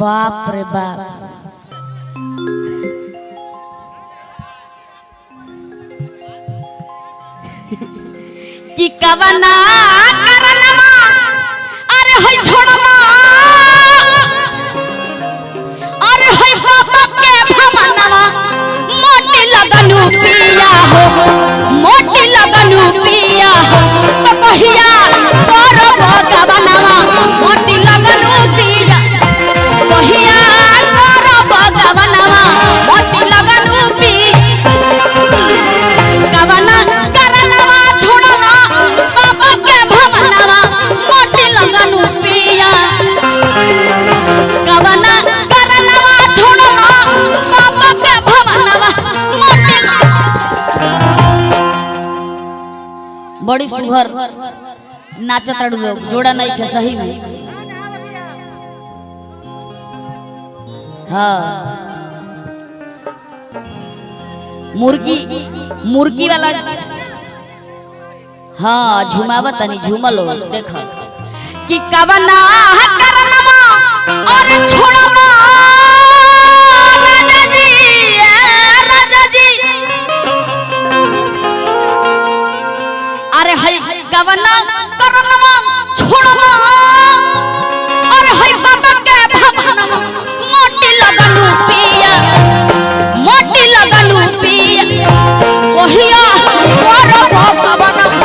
बाप रे बाप। कि कवना करनमा अरे होय छोड़मा अरे होय बाबा के भवनवा मोटी लगनु पिया हो मोटी लगनु पिया हो तो कहिया करब गवनवा मोटी लगनु पिया कहिया करब गवनवा मोटी लगनु पिया गवना करनवा छोड़वा बाबा के भवनवा मोटी लगनु पिया गवना करनवा छोड़वा बाबा के भवनवा मोटी बड़ी सुघर नाचताड़ू लोग जोड़ा नहीं थे सही में। हाँ मुर्गी मुर्गी वाला हाँ झुमावत तनी झुमलो देखो कि कवना करनमा और छोड़मा राजा जी अरे है कवना करनमा छोड़मा अरे है बाबा के भवनवा मोटी लगनु पिया मोटी लगनु पिया कहिया करब गवनवा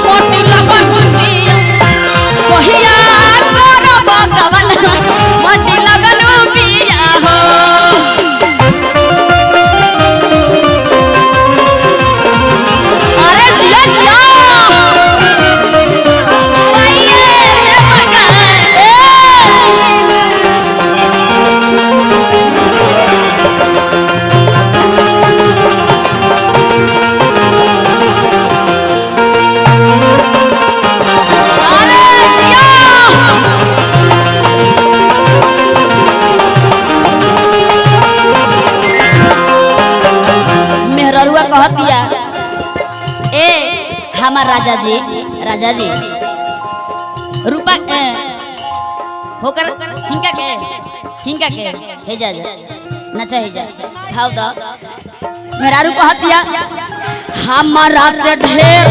मोटी लगनु पिया कहिया करब गवनवा मोटी लगनु पिया हो। अरे जिया जिया मेहररुआ कह दिया ए हमार राजा जी रूपा होकर हिंका के हे जा नचा हे जा भाव द मेहरारू कह दिया हमारा से ढेर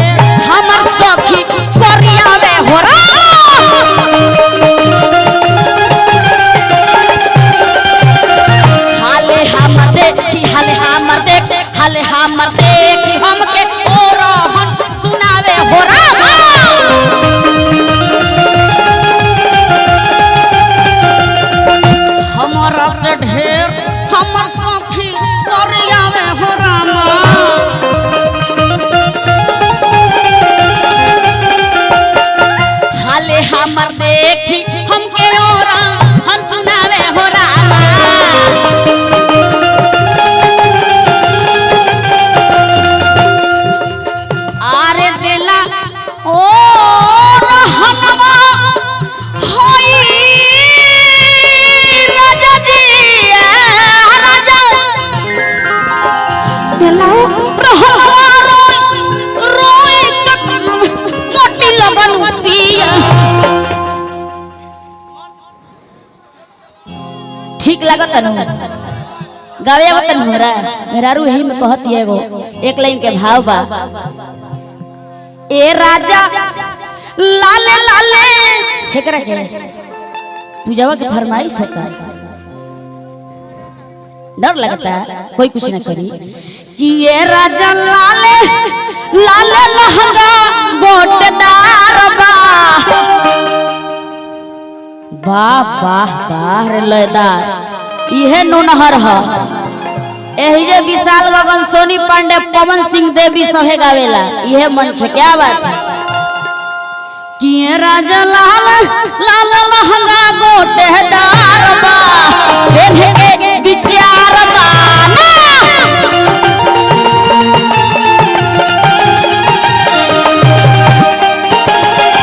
हमर सखी कोरियावे हो हाले हमर देखी हाले हमर देखी हमके तोरा हम सुनावे हो हमारा से ढेर हमर सखी कोरियावे हो रामा हाले हमर देखी हमके तोरा हम सुनावे हो रामा आरे दिला ओ रहनवा होई राजा जी राजा दिला रहनवा रोई मोटी लगनु पिया ठीक लागत न गावे आवत न हमरा मेहरारू यही में कहती है वो एक लाइन के भाव बा ए राजा लाले लाले हेकरा के पूजावा के फरमाइश होता डर लगता कोई कुछ ना करी कि ये राजा लाले लाले लहंगा गोटदार वाह वाह वाह रे लयदार इहे नोनहर ह एही जे विशाल गगन सोनी पांडे पवन सिंह देवी सहे गावेला इहे मंच क्या बात है कि राजा लाल लाल लहंगा गोटेदार बा एहे विचार बा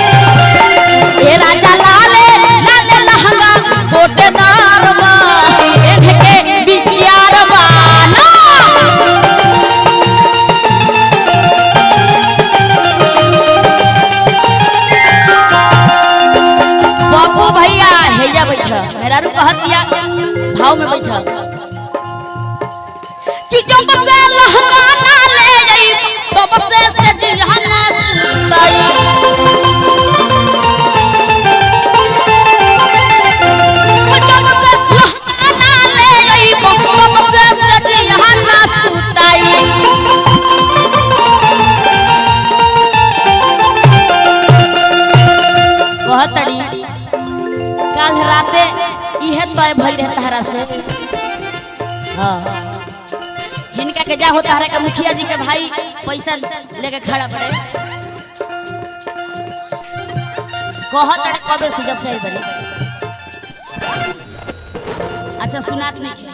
ए राजा लाल लाल लहंगा गोटेदार बा एहे विचार बा बाबू भैया हैया बैठा मेहरारू कहतिया भाव में बैठा कि जब से लहंगा ले गई तब से जिहना सुताई जब से लहंगा ले गई तब से जिहना सुताई कहतड़ी काल राते इहे तय भइल रहे तहरा से हां जिनका के जा हो तहरा के मुखिया जी के भाई पैसा लेके खड़ा पड़े कहतड़ी कबे से जब से बड़ी अच्छा सुनात नहीं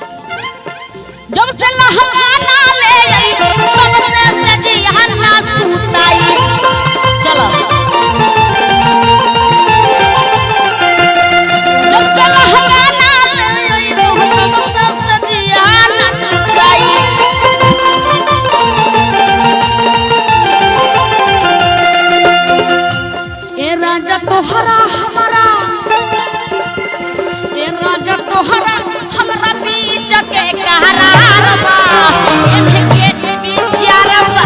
जब से लहंगा ना ले गई तब से जिहना सुताई चलो तोहरा हमारा ए राजा तोहरा हमरा बीच के कहरारबा इनके बिचारबा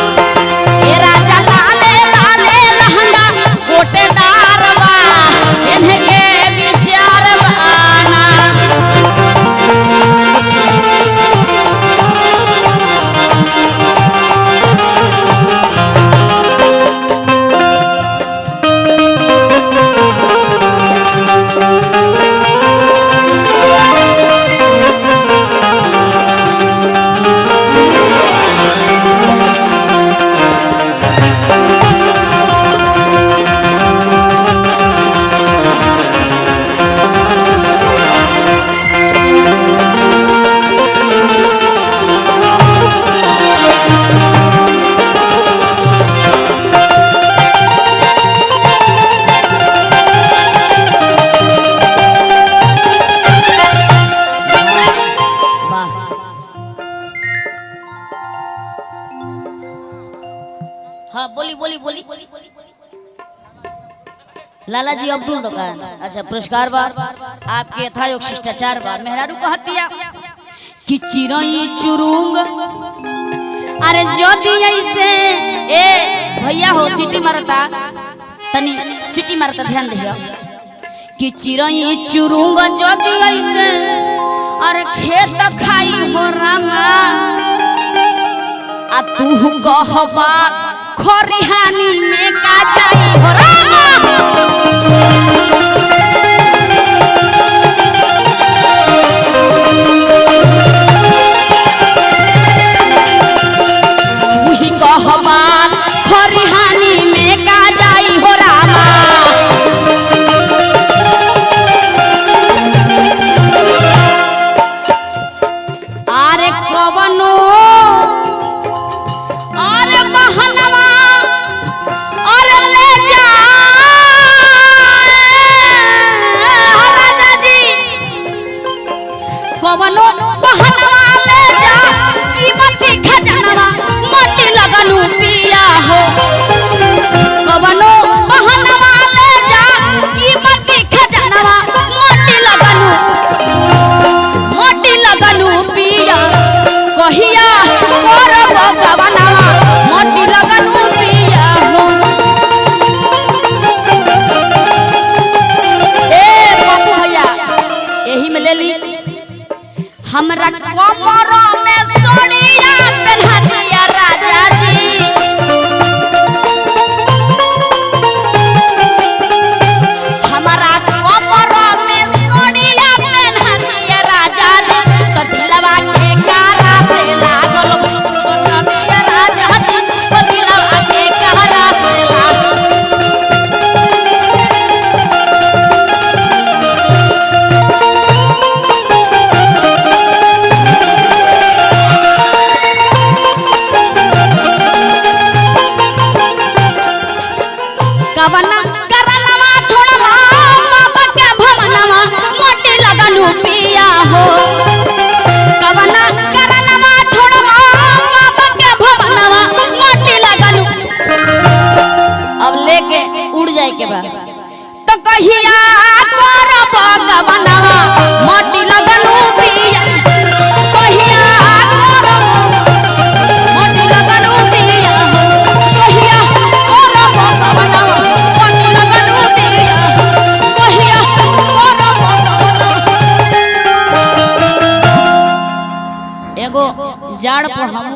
ए राजा लाले लाले लहंगा गोटेदारबा इनके बिचारबा हाँ बोली बोली बोली लाला जी अब्दुल दुकान अच्छा पुरस्कार बार आपके यथायोग शिष्टाचार बार मेहरारू कहतिया कि चिरई चुरुंग अरे जदी ऐसे ए भैया हो सिटी मारता तनी सिटी मारता ध्यान दिया कि चिरई चुरुंग जदी ऐसे अरे खेत खाई हो रामा आ तू कहबा खरिहानी में का जाई हो रामा उही कहबा खरिहानी में का जाई हो रामा अरे कवनो अरे बहनवा अरे ले जा जाड़ पर हम